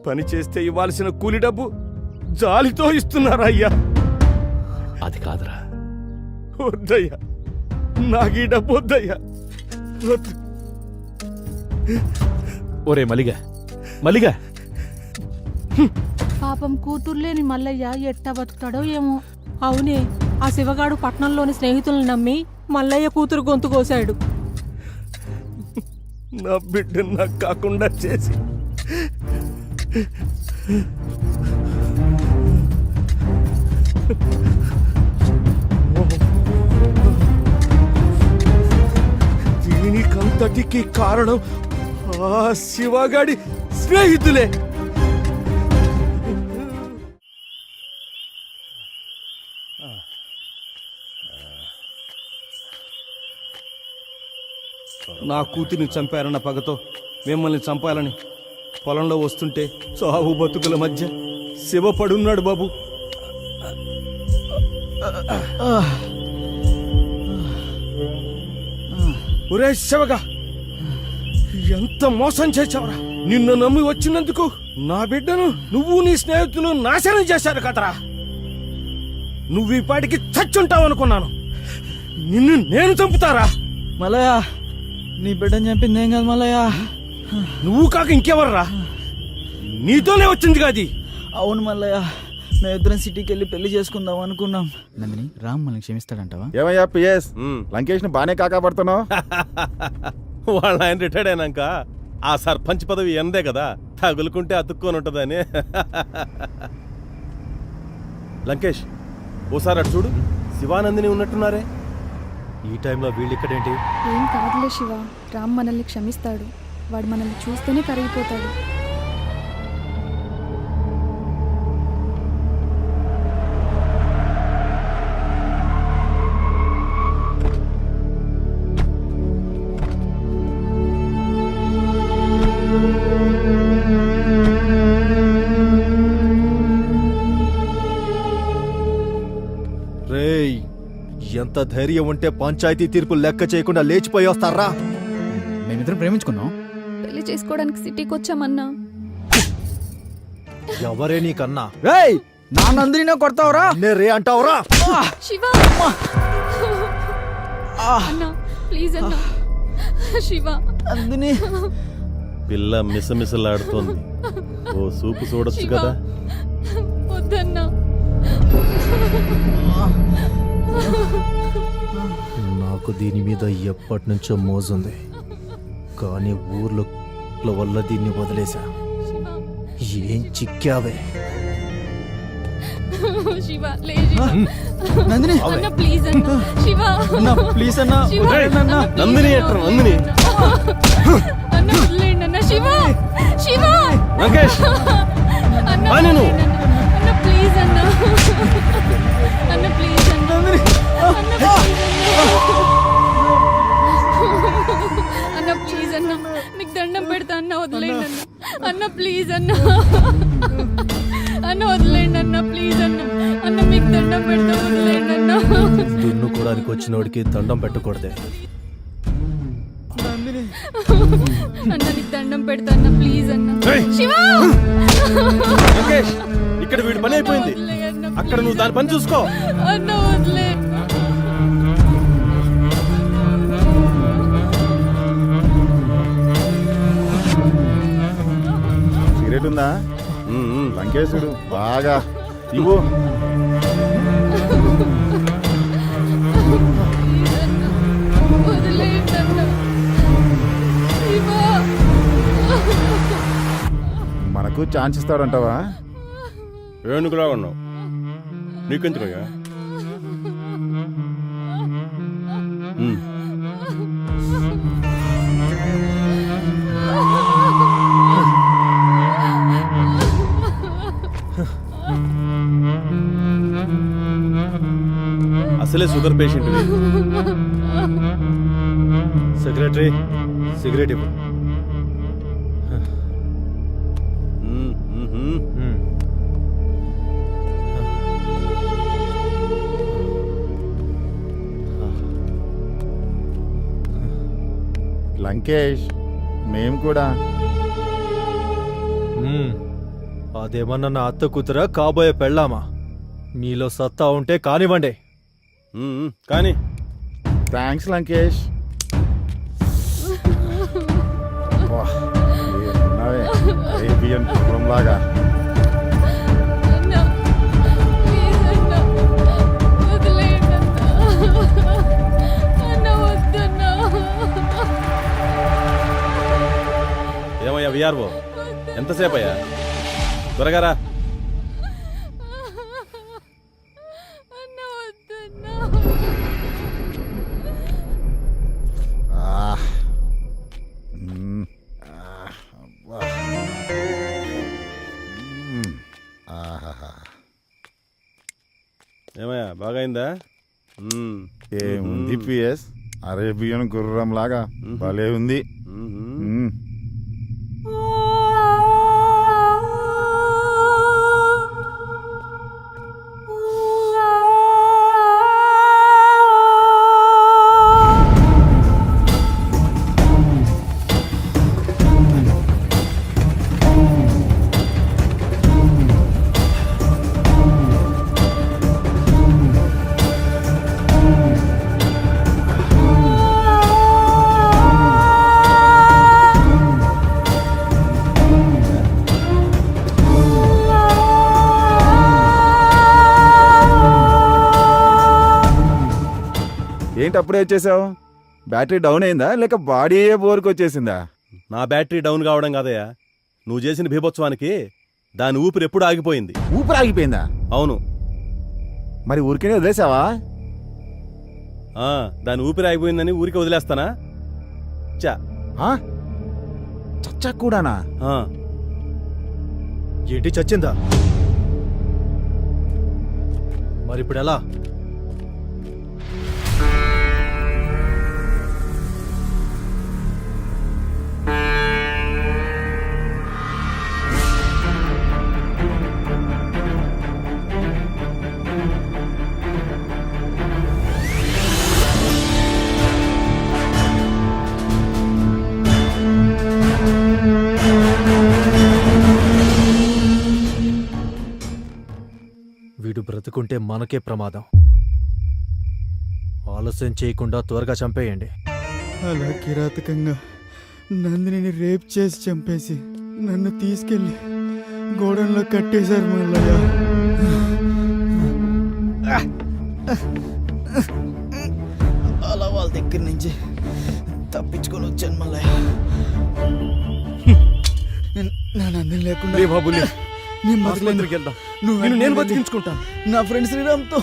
పని చేస్తే ఇవ్వాల్సిన కూలి డబ్బు జాలితో ఇస్తున్నారా అయ్యా? అది కాదురా. వద్దయ్యా, నాకు ఈ డబ్బు వద్దయ్యా, వద్దు. ఒరే మలిగా, మలిగా, పాపం కూతుర్లేని మల్లయ్య ఎట్టా బతుకుతాడో ఏమో. అవునే, ఆ శివగాడు పట్నంలోని స్నేహితులను నమ్మి మల్లయ్య కూతురు గొంతు కోశాడు. నా బిడ్డను నాకు కాకుండా చేసి దీనికంతటికి కారణం ఆ శివగాడి స్నేహితులే. నా కూతురిని చంపారన్న పగతో మిమ్మల్ని చంపాలని పొలంలో వస్తుంటే చావు బతుకుల మధ్య శివ పడున్నాడు బాబు. ఒరే శివగా, ఎంత మోసం చేశావురా! నిన్ను నమ్మి వచ్చినందుకు నా బిడ్డను నువ్వు నీ స్నేహితులు నాశనం చేశారు కదరా. నువ్వు ఈ పాటికి చచ్చుంటావనుకున్నాను. నిన్ను నేను చంపుతారా? మల్లయ్య, నీ బిడ్డని చంపింది ఏం కాదు మల్లయ్య. నువ్వు కాక ఇంకెవర్రా? నీతోనే వచ్చింది కాది. అవును మల్లయ్య, మేమిద్దరం సిటీకి వెళ్ళి పెళ్లి చేసుకుందాం అనుకున్నాం. నందిని, రామ్ మనల్ని క్షమిస్తాడంటావా? ఏమయ్యా పిఎస్ లంకేష్ ని బానే కాకాపడుతున్నావు. వాళ్ళ ఆయన రిటైర్డ్ అయినాక ఆ సర్పంచ్ పదవి ఎందే కదా, తగులుకుంటే అతుక్కొని ఉంటుందని. లంకేష్, ఓసారి అటు చూడు, శివానందిని ఉన్నట్టున్నారే. ఈ టైంలో వీళ్ళిక్కడేంటి? ఏం కాదులే శివ, రామ్ మనల్ని క్షమిస్తాడు. వాడు మనల్ని చూస్తేనే కరిగిపోతాడు. రేయ్, ఎంత ధైర్యం ఉంటే పంచాయతీ తీర్పు లెక్క చేయకుండా లేచిపోయి వస్తారా? మేమిద్దరం ప్రేమించుకున్నాం. పెళ్లి చేసుకోవడానికి సిటీకి వచ్చామన్నా. ఎవరే నీకన్నా? రేయ్, నా నందిని కొడతావురా? నే రే అంటావురా? శివ అన్నా, ప్లీజ్ అన్నా. శివ, నందిని. పిల్ల మిసమిసలాడుతోంది, ఓ సూపు చూడొచ్చు శివ, కదా. వద్దన్నా. నాకు దీని మీద ఎప్పటి నుంచో మోజుంది, కానీ ఊర్లో వల్ల దీన్ని వదిలేశా. ఏం చిక్కావే? శివ, లే శివ. నందిని, అన్న ప్లీజ్ అన్న. శివ, అన్నా, ప్లీజ్ అన్నా, శివ, వదిలేయండి అన్నా. అన్న, నందిని please ఎట్రా, అన్న. నందిని. అన్న వదిలేయండి అన్న. శివ, శివ, లంకేష్, అన్న ఆ నేను. వదిలేయండి అన్న. అన్న ప్లీజ్ అన్న. అన్న ప్లీజ్ అన్న. అన్న ప్లీజ్ అన్న. అన్న ప్లీజ్ అన్న, మీకు దండం పెడతా అన్న, వదిలేయండి అన్న. అన్న ప్లీజ్ అన్న. అన్న వదిలేయండి అన్న, ప్లీజ్ అన్న. అన్న మీకు దండం పెడతా, వదిలేయండి అన్న. దున్నుకోవడానికి వచ్చినోడికి దండం పెట్టకూడదే. అన్న నీకు దండం పెడతా అన్న, ప్లీజ్ అన్న. ఏయ్! శివ, లంకేష్, ఇక్కడ వీడి పని అయిపోయింది. వదిలేయ్ అన్న, అక్కడ నువ్వు దాని పని చూసుకో. అన్న వదిలే. సిగరెట్ ఉందా? లంకేశుడు బాగా ఇవ్వు. వదిలేయండి అన్న. శివ, మనకు ఛాన్స్ ఇస్తాడంటావా? ఏనుగులా ఉన్నావు, నీకెందుకయ్యా? అసలే షుగర్ పేషెంట్. సెక్రటరీ, సిగరెట్ ఇవ్వు. లంకేష్, మేము కూడా అదేమన్నా నా అత్త కూతురా కాబోయే పెళ్ళామా? మీలో సత్తా ఉంటే కానివ్వండి. కానీ థ్యాంక్స్ లంకేష్. అరేబియన్ గుర్రంలాగా. అన్నా, ప్లీజ్ అన్నా, వదిలేయండి అన్నా. అన్నా, వద్దన్నా. ఏమయ్యా విఆర్ఓ, ఎంతసేపు అయ్యా? త్వరగా రా. అన్నా, వద్దన్నా. ఏమయ్యా బాగైందా? ఏముంది పిఎస్, అరేబియన్ గుర్రంలాగా భలే ఉంది. ఏంటి అప్పుడే వచ్చేసావు? బ్యాటరీ డౌన్ అయిందా లేక బాడీ బోర్కి వచ్చేసిందా? నా బ్యాటరీ డౌన్ కావడం కాదయ్యా, నువ్వు చేసిన బీభత్సవానికి దాని ఊపిరి ఎప్పుడు ఆగిపోయింది. ఊపిరి ఆగిపోయిందా? అవును. మరి ఊరికేనే వదిలేసావా? దాని ఊపిరి ఆగిపోయిందని ఊరికి వదిలేస్తానా? చా చచ్చా కూడానా? ఏంటి చచ్చిందా? మరిప్పుడు ఎలా? వీడు బ్రతుకుంటే మనకే ప్రమాదం. ఆలస్యం చేయకుండా త్వరగా చంపేయండి. అలా కిరాతకంగా నందినిని రేప్ చేసి చంపేసి నన్ను తీసుకెళ్ళి గోడంలో కట్టేశారు మల్లయ్య. అలా వాళ్ళ దగ్గర నుంచి తప్పించుకొని వచ్చాను మల్లయ్య. నా నందిని లేకుండా నేను బతికించుకుంటాను. నా ఫ్రెండ్ శ్రీరామ్తో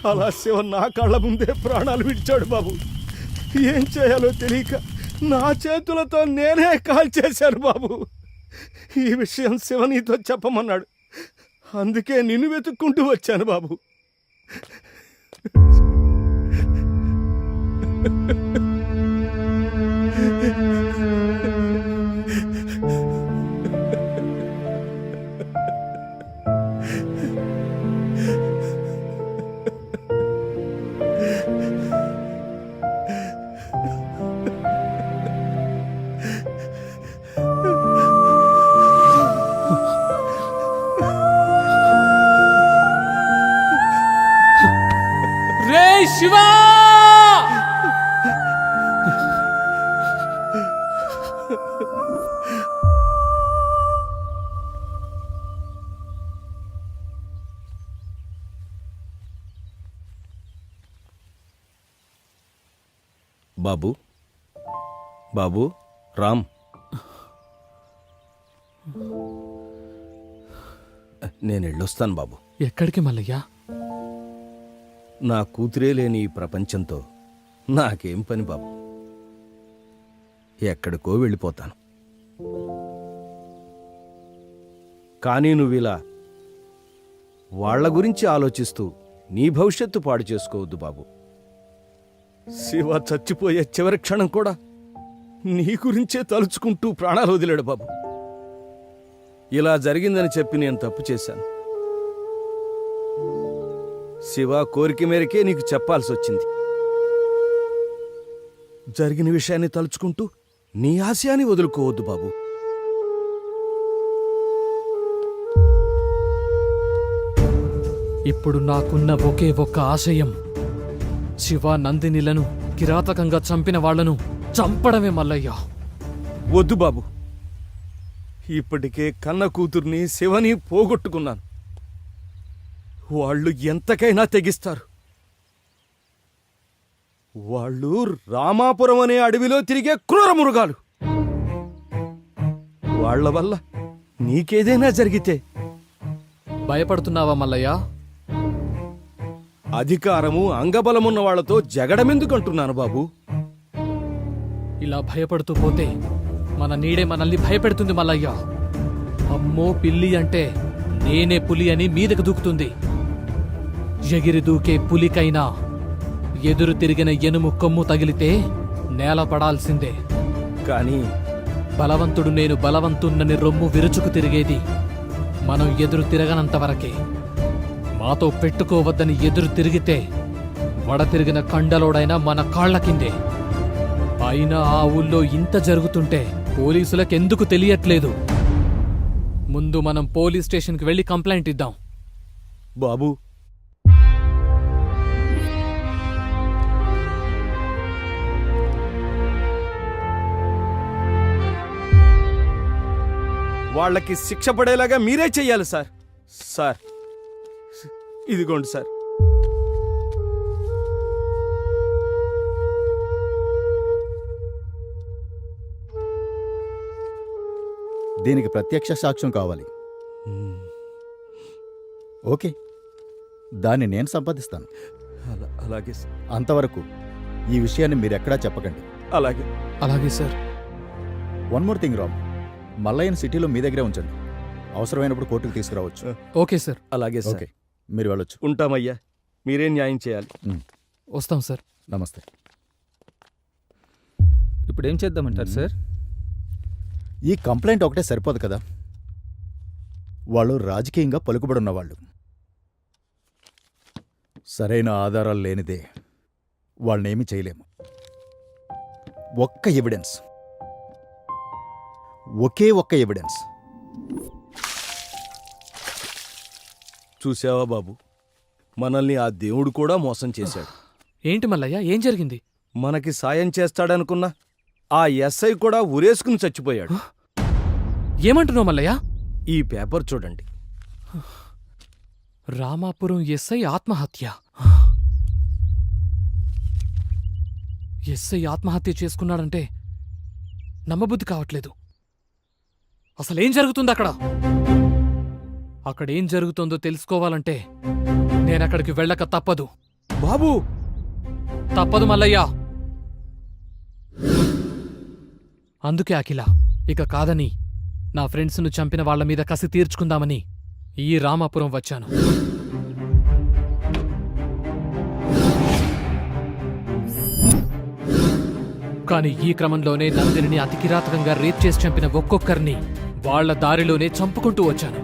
అలా శివ నా కళ్ళ ముందే ప్రాణాలు విడిచాడు బాబు. ఏం చేయాలో తెలియక నా చేతులతో నేనే కాల్ చేశాను బాబు. ఈ విషయం శివ నీతో చెప్పమన్నాడు, అందుకే నిన్ను వెతుక్కుంటూ వచ్చాను బాబు. రే శివా! బాబు, బాబు, రామ్, నేను వెళ్ళొస్తాను బాబు. ఎక్కడికి మల్లయ్యా? నా కూతురే లేని ఈ ప్రపంచంతో నాకేం పని బాబు. ఎక్కడికో వెళ్ళిపోతాను. కానీ నువ్విలా వాళ్ల గురించి ఆలోచిస్తూ నీ భవిష్యత్తు పాడు చేసుకోవద్దు బాబు. శివ చచ్చిపోయే చివరి క్షణం కూడా నీ గురించే తలుచుకుంటూ ప్రాణాలు వదిలాడు బాబు. ఇలా జరిగిందని చెప్పి నేను తప్పు చేశాను. శివ కోరిక మేరకే నీకు చెప్పాల్సి వచ్చింది. జరిగిన విషయాన్ని తలుచుకుంటూ నీ ఆశయాన్ని వదులుకోవద్దు బాబు. ఇప్పుడు నాకున్న ఒకే ఒక్క ఆశయం శివ నందినిలను కిరాతకంగా చంపిన వాళ్లను చంపడమే మల్లయ్య. వద్దు బాబు, ఇప్పటికే కన్న కూతుర్ని శివని పోగొట్టుకున్నాను. వాళ్ళు ఎంతకైనా తెగిస్తారు. వాళ్ళు రామాపురం అనే అడవిలో తిరిగే క్రూర మృగాలు. వాళ్ళ వల్ల నీకేదైనా జరిగితే భయపడుతున్నావా మల్లయ్య? అధికారము అంగబలమున్న వాళ్లతో జగడమెందుకంటున్నాను బాబు. ఇలా భయపడుతూ పోతే మన నీడే మనల్ని భయపెడుతుంది మల్లయ్య. అమ్మో పిల్లి అంటే నేనే పులి అని మీదకు దూకుతుంది. ఎగిరి దూకే పులికైనా ఎదురు తిరిగిన ఎనుము కొమ్ము తగిలితే నేల పడాల్సిందే. కానీ బలవంతుడు నేను బలవంతున్నని రొమ్ము విరుచుకు తిరిగేది మనం ఎదురు తిరగనంత వరకే. మాతో పెట్టుకోవద్దని ఎదురు తిరిగితే వడ తిరిగిన కండలోడైనా మన కాళ్ల కిందే. అయినా ఆ ఊళ్ళో ఇంత జరుగుతుంటే పోలీసులకెందుకు తెలియట్లేదు? ముందు మనం పోలీస్ స్టేషన్కి వెళ్ళి కంప్లైంట్ ఇద్దాం. బాబు, వాళ్ళకి శిక్ష పడేలాగా మీరే చెయ్యాలి సార్. సార్ ఇదిగోండి సార్. దీనికి ప్రత్యక్ష సాక్ష్యం కావాలి. ఓకే, దాన్ని నేను సంపాదిస్తాను. అలాగే సార్. అంతవరకు ఈ విషయాన్ని మీరెక్కడా చెప్పకండి. అలాగే. అలాగే sir. One more thing Ram, మల్లయ్యని సిటీలో మీ దగ్గరే ఉంచండి. అవసరమైనప్పుడు కోర్టుకు తీసుకురావచ్చు. Okay sir. అలాగే సార్. ఓకే, మీరు వెళ్ళొచ్చు. ఉంటామయ్యా, మీరేం న్యాయం చేయాలి. వస్తాం సార్. నమస్తే. ఇప్పుడు ఏం చేద్దామంటారు సార్? ఈ కంప్లైంట్ ఒకటే సరిపోదు కదా. వాళ్ళు రాజకీయంగా పలుకుబడున్నవాళ్ళు. సరైన ఆధారాలు లేనిదే వాళ్ళనేమీ చేయలేము. ఒక్క ఎవిడెన్స్, ఒకే ఒక్క ఎవిడెన్స్. చూసావా బాబు, మనల్ని ఆ దేవుడు కూడా మోసం చేశాడు. ఏంటి మల్లయ్య, ఏం జరిగింది? మనకి సాయం చేస్తాడనుకున్నా ఆ ఎస్ఐ కూడా ఉరేసుకుని చచ్చిపోయాడు. ఏమంటున్నావు మల్లయ్య? ఈ పేపర్ చూడండి. రామాపురం ఎస్ఐ ఆత్మహత్య. ఎస్ఐ ఆత్మహత్య చేసుకున్నాడంటే నమ్మబుద్ధి కావట్లేదు. అసలేం జరుగుతుంది అక్కడ? అక్కడేం జరుగుతుందో తెలుసుకోవాలంటే నేనక్కడికి వెళ్ళక తప్పదు. బాబు, తప్పదు మల్లయ్య. అందుకే అఖిల ఇక కాదని నా ఫ్రెండ్స్ను చంపిన వాళ్ల మీద కసి తీర్చుకుందామని ఈ రామాపురం వచ్చాను. కాని ఈ క్రమంలోనే నందినిని అతి కిరాతకంగా రేప్ చేసి చంపిన ఒక్కొక్కరిని వాళ్ల దారిలోనే చంపుకుంటూ వచ్చాను.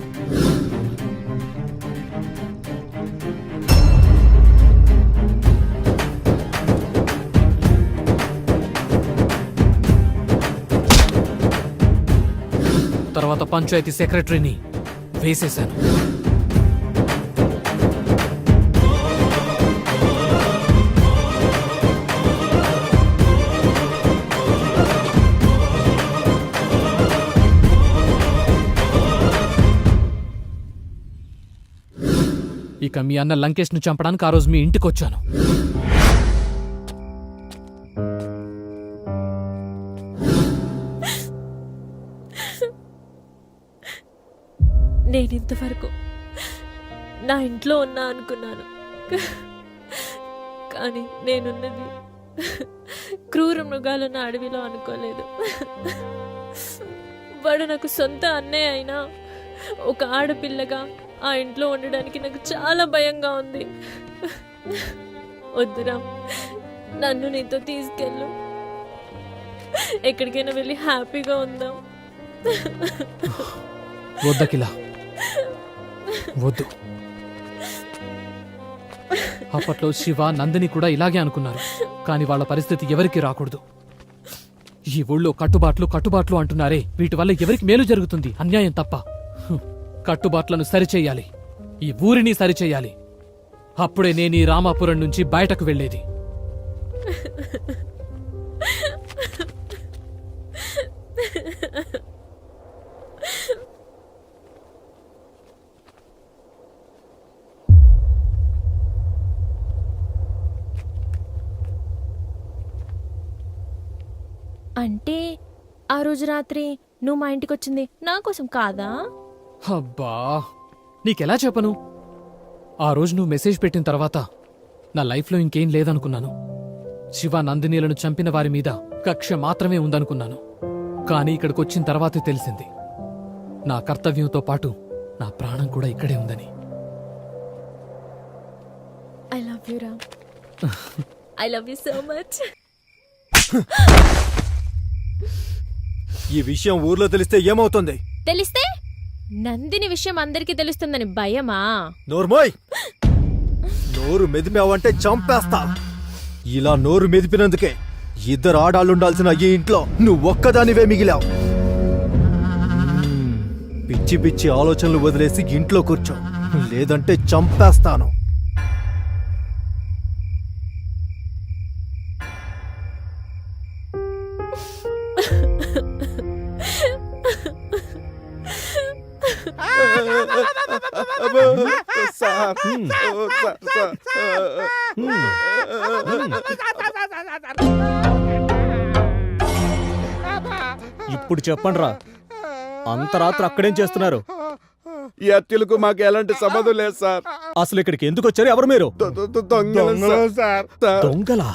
తర్వాత పంచాయతీ సెక్రటరీని వేసేశాను. ఇక మీ అన్న లంకేష్ను చంపడానికి ఆ రోజు మీ ఇంటికొచ్చాను. నేనింతవరకు నా ఇంట్లో ఉన్నా అనుకున్నాను, కానీ నేనున్నది క్రూర మృగాలున్న అడవిలో అనుకోలేదు. వాడు నాకు సొంత అన్నయ్య అయినా ఒక ఆడపిల్లగా ఆ ఇంట్లో ఉండడానికి నాకు చాలా భయంగా ఉంది. వద్దురా, నన్ను నీతో తీసుకెళ్ళు, ఎక్కడికైనా వెళ్ళి హ్యాపీగా ఉందాం. వద్దకిలా, వద్దు. అప్పట్లో శివ, నందిని కూడా ఇలాగే అనుకున్నారు. కానీ వాళ్ళ పరిస్థితి ఎవరికి రాకూడదు. ఈ ఊళ్ళో కట్టుబాట్లు అంటున్నారే, వీటి వల్ల ఎవరికి మేలు జరుగుతుంది? అన్యాయం తప్ప. కట్టుబాట్లను సరిచేయాలి, ఈ ఊరిని సరిచేయాలి. అప్పుడే నేను ఈ రామాపురం నుంచి బయటకు వెళ్ళేది. అంటే ఆ రోజు రాత్రి నువ్వు మా ఇంటికి వచ్చింది నా కోసం కాదా? అబ్బా, నీకెలా చెప్పను? ఆ రోజు నువ్వు మెసేజ్ పెట్టిన తర్వాత నా లైఫ్లో ఇంకేం లేదనుకున్నాను. శివ నందినీలను చంపిన వారి మీద కక్ష మాత్రమే ఉందనుకున్నాను. కానీ ఇక్కడికొచ్చిన తర్వాతే తెలిసింది నా కర్తవ్యంతో పాటు నా ప్రాణం కూడా ఇక్కడే ఉందని. I love you Ram. I love you so much. ఈ విషయం ఊర్లో తెలిస్తే ఏమవుతుంది? తెలిస్తే నందిని విషయం అందరికీ తెలుస్తుందని భయమా? నోర్మోయ్, నోరు మెదిపావంటే చంపేస్తా. ఇలా నోరు మెదిపినందుకే 2 ఆడాళ్ళుండాల్సిన ఈ ఇంట్లో నువ్వు ఒక్కదానివే మిగిలావు. పిచ్చి పిచ్చి ఆలోచనలు వదిలేసి ఇంట్లో కూర్చో, లేదంటే చంపేస్తాను. ఇప్పుడు చెప్పండ్రా, అంత రాత్రి అక్కడేం చేస్తున్నారు? ఈ హత్యలకు మాకు ఎలాంటి సంబంధం లేదు సార్. అసలు ఇక్కడికి ఎందుకు వచ్చారు? ఎవరు మీరు? దొంగలు సార్. దొంగలా?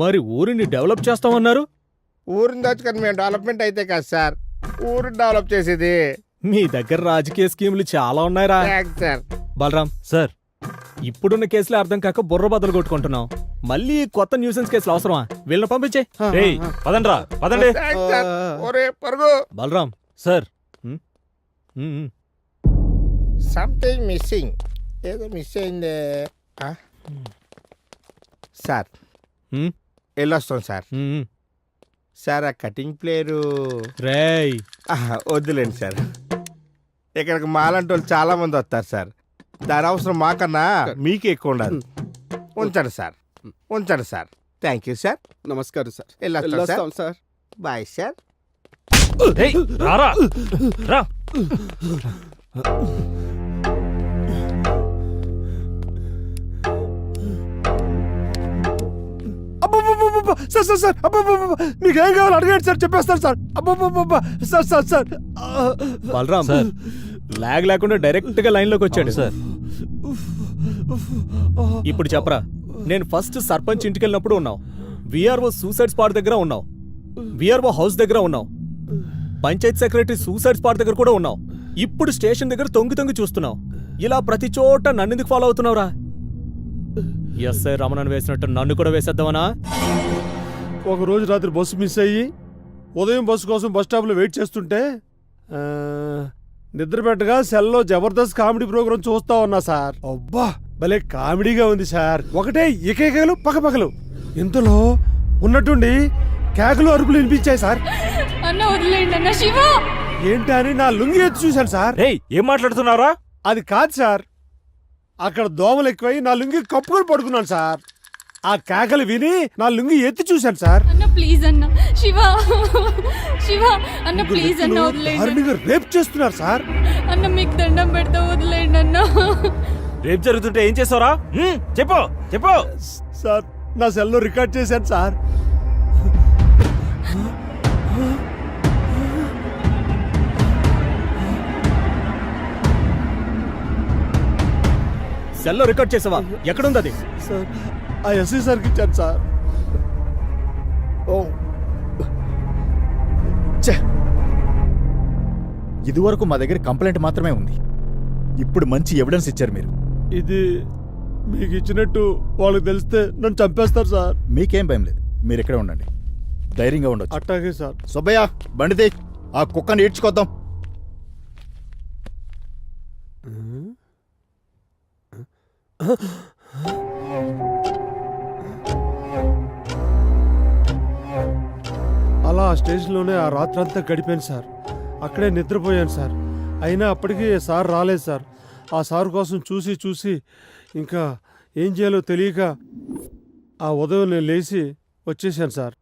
మరి ఊరిని డెవలప్ చేస్తామన్నారు. ఊరిని దాచుకొని మేము డెవలప్మెంట్ అయితే కాదు సార్, ఊరిని డెవలప్ చేసేది. మీ దగ్గర రాజకీయ స్కీములు చాలా ఉన్నాయిరా. సార్ బలరాం సార్, ఇప్పుడున్న కేసులే అర్థం కాక బుర్ర బద్దలు కొట్టుకుంటున్నాం. మళ్ళీ కొత్త న్యూసెన్స్ కేసులు అవసరమా? వీళ్ళని పంపించే. రేయ్ పదండ్రా, పదండి. ఒరే పరుగు. బలరాం సార్, సంథింగ్ మిస్సింగ్, ఏదో మిస్ అయిందే సార్. వెళ్ళొస్తాం సార్. సార్ ఆ కటింగ్ ప్లేయరు రేయ్ వద్దులేండి సార్. ఇక్కడికి మాలాంటి వాళ్ళు చాలా మంది వస్తారు సార్. దాని అవసరం మాకన్నా మీకే ఎక్కువ ఉండదు. ఉంచండి సార్, ఉంచండి సార్. Thank you sir. నమస్కారం సార్. వెళ్ళొస్తాం సార్. Bye sir. రేయ్, రారా, రా. సార్ సార్ సార్, మీకు ఏం కావాలి అడగండి సార్, చెప్పేస్తాను sir. Sir sir sir. Balaram sir. Lag లేకుండా డైరెక్ట్ గా లైన్ లోకి వచ్చాడు సార్. ఇప్పుడు చెప్పరా, నేను ఫస్ట్ సర్పంచ్ ఇంటికి వెళ్ళినప్పుడు ఉన్నావు, విఆర్ఓ సూసైడ్ స్పాట్ దగ్గర ఉన్నావు, విఆర్ఓ హౌస్ దగ్గర ఉన్నావు, పంచాయత్ సెక్రటరీ సూసైడ్ స్పాట్ దగ్గర కూడా ఉన్నావు, ఇప్పుడు స్టేషన్ దగ్గర తొంగి తొంగి చూస్తున్నావు. ఇలా ప్రతి చోట నన్ను ఎందుకు ఫాలో అవుతున్నావురా? ఎస్ఐ రమణను వేసినట్టు నన్ను కూడా వేసేద్దామనా? ఒక రోజు రాత్రి బస్సు మిస్ అయ్యి ఉదయం బస్సు కోసం బస్ స్టాప్లో వెయిట్ చేస్తుంటే నిద్రపెట్టగా సెల్లో జబర్దస్త్ కామెడీ ప్రోగ్రాం చూస్తా ఉన్నా సార్. అబ్బా భలే కామెడీగా ఉంది సార్. ఒకటే ఏకేకలు పక్కపక్కలు, ఇంతలో ఉన్నట్టుండి కేకలు అరుపులు వినిపించాయి సార్. అన్న వదిలేండి అన్న. శివ ఏంటి అని నా లుంగి ఎత్తి చూశాను సార్. రేయ్, ఏం మాట్లాడుతున్నారా? అది కాదు సార్, అక్కడ దోమలు ఎక్కువై నా లుంగి కప్పుకొని పడుకున్నాను సార్. ఆ కేకలు విని నా లుంగి ఎత్తి చూశాను సార్. అన్న ప్లీజ్ అన్న. శివ శివ అన్న ప్లీజ్ అన్న వదిలేండి. దారుణంగా రేప్ చేస్తున్నారు సార్. అన్న మీకు దండం పెడతా వదిలేండి అన్న. రేపు జరుగుతుంటే ఏం చేస్తావురా? చెప్పు చెప్పు. సార్ నా సెల్లో రికార్డ్ చేశాను సార్. సెల్లో రికార్డ్ చేసావా? ఎక్కడుంది అది? సార్ ఆ ఎస్ఐ సార్కి ఇచ్చాను సార్. ఇదివరకు మా దగ్గర కంప్లైంట్ మాత్రమే ఉంది, ఇప్పుడు మంచి ఎవిడెన్స్ ఇచ్చారు మీరు. ఇది మీకు ఇచ్చినట్టు వాళ్ళకి తెలిస్తే నన్ను చంపేస్తారు సార్. మీకేం భయం లేదు, మీరు ఇక్కడే ఉండండి, ధైర్యంగా ఉండొచ్చు. అట్టాగే సార్. సుబ్బయ్య బండిది, ఆ కుక్కని ఈడ్చుకొద్దాం. అలా ఆ స్టేషన్లోనే ఆ రాత్రంతా గడిపాను సార్. అక్కడే నిద్రపోయాను సార్. అయినా అప్పటికి సార్ రాలేదు సార్. ఆ సార్ కోసం చూసి చూసి ఇంకా ఏం చేయాలో తెలియక ఆ ఉదయం నేను లేచి వచ్చేసాను సార్.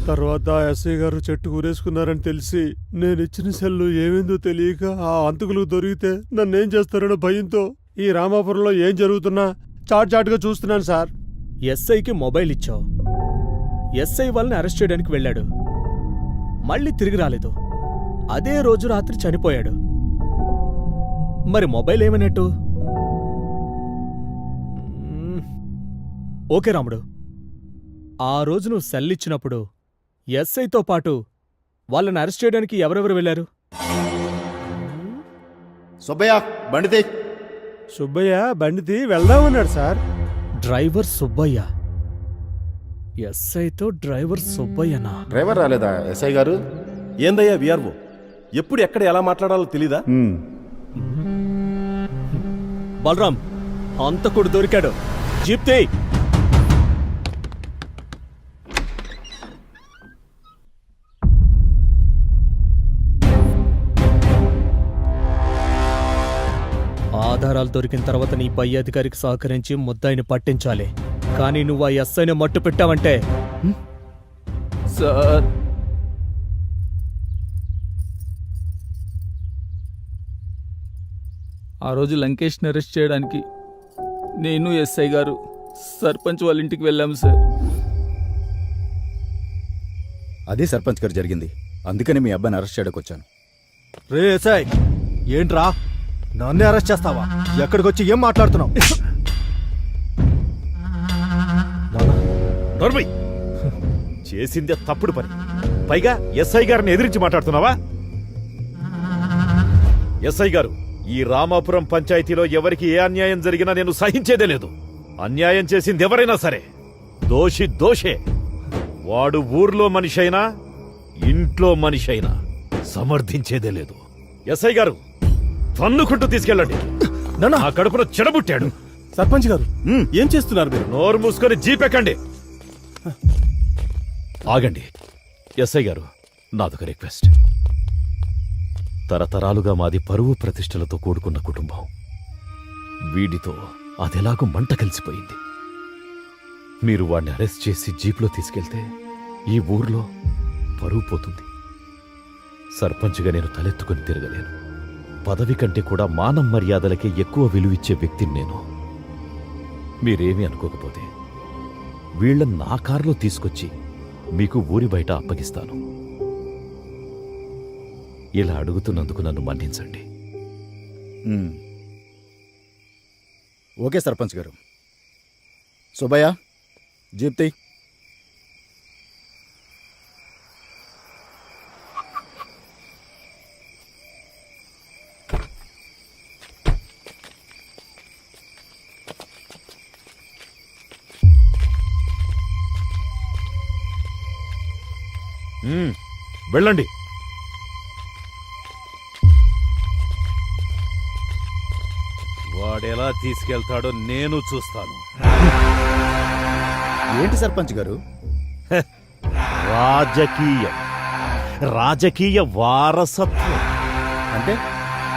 తర్వాత ఎస్ఐ గారు చెట్టు ఊరేసుకున్నారని తెలిసి నేను ఇచ్చిన సెల్లు ఏమైందో తెలియక ఆ అంతకులకు దొరికితే నన్నేం చేస్తారనో భయంతో ఈ రామాపురంలో ఏం జరుగుతున్నా చాటుగా చూస్తున్నాను సార్. ఎస్ఐకి మొబైల్ ఇచ్చావు. ఎస్ఐ వాళ్ళని అరెస్ట్ చేయడానికి వెళ్ళాడు. మళ్ళీ తిరిగి రాలేదు. అదే రోజు రాత్రి చనిపోయాడు. మరి మొబైల్ ఏమన్నట్టు? ఓకే రాముడు, ఆ రోజు నువ్వు సెల్ ఇచ్చినప్పుడు ఎస్ఐతో పాటు వాళ్ళని అరెస్ట్ చేయడానికి ఎవరెవరు వెళ్ళారు? సుబ్బయ్య బండితే. సుబ్బయ్య బండితి వెళ్దామన్నాడు సార్. డ్రైవర్ సుబ్బయ్య. ఎస్ఐతో డ్రైవర్ సుబ్బయ్యనా? డ్రైవర్ రాలేదా ఎస్ఐ గారు? ఏందయ్యా విఆర్ఓ, ఎప్పుడు ఎక్కడ ఎలా మాట్లాడాలో తెలీదా? బలరాం, అంతకుడు దొరికాడు. జీప్ తీ. ఆధారాలు దొరికిన తర్వాత నీ పై అధికారికి సహకరించి ముద్దాయిని పట్టించాలి. కానీ నువ్వు ఆ ఎస్ఐని మట్టు పెట్టావంటే సార్, ఆ రోజు లంకేష్ని అరెస్ట్ చేయడానికి నేను ఎస్ఐ గారు సర్పంచ్ వాళ్ళ ఇంటికి వెళ్ళాము సార్. అదే సర్పంచ్ గారు జరిగింది. అందుకని మీ అబ్బాయిని అరెస్ట్ చేయడానికి వచ్చాను. రే ఎస్ఐ, ఏంట్రా నన్నే అరెస్ట్ చేస్తావా? ఎక్కడికొచ్చి ఏం మాట్లాడుతున్నావు? నోర్మయ్, చేసిందే తప్పుడు పని. పైగా ఎస్ఐ గారిని ఎదిరించి మాట్లాడుతున్నావా? ఎస్ఐ గారు, ఈ రామాపురం పంచాయతీలో ఎవరికి ఏ అన్యాయం జరిగినా నేను సహించేదే లేదు. అన్యాయం చేసింది ఎవరైనా సరే దోషి దోషే. వాడు ఊర్లో మనిషి అయినా ఇంట్లో మనిషి అయినా సమర్థించేదే లేదు. ఎస్ఐ గారు, తన్నుకుంటూ తీసుకెళ్ళండి. ఆ కడుపున చెడబుట్టాడు. సర్పంచ్ గారు ఏం చేస్తున్నారు మీరు? నోరు మూసుకొని జీపెక్కండి. ఆగండి. ఎస్ఐ గారు, నాదొక రిక్వెస్ట్. తరతరాలుగా మాది పరువు ప్రతిష్టలతో కూడుకున్న కుటుంబం. వీడితో అదెలాగూ మంట కలిసిపోయింది. మీరు వాడిని అరెస్ట్ చేసి జీప్లో తీసుకెళ్తే ఈ ఊర్లో పరువు పోతుంది. సర్పంచ్గా నేను తలెత్తుకుని తిరగలేను. పదవి కంటే కూడా మానం మర్యాదలకే ఎక్కువ విలువిచ్చే వ్యక్తిని నేను. మీరేమీ అనుకోకపోతే వీళ్ళని నా కారులో తీసుకొచ్చి మీకు ఊరి బయట అప్పగిస్తాను. ఇలా అడుగుతున్నందుకు నన్ను మన్నించండి. ఓకే సర్పంచ్ గారు. సుబ్బయ్య, జీప్తి. వెళ్ళండి. వాడెలా తీసుకెళ్తాడో నేను చూస్తాను. ఏంటి సర్పంచ్ గారు? రాజకీయ వారసత్వం అంటే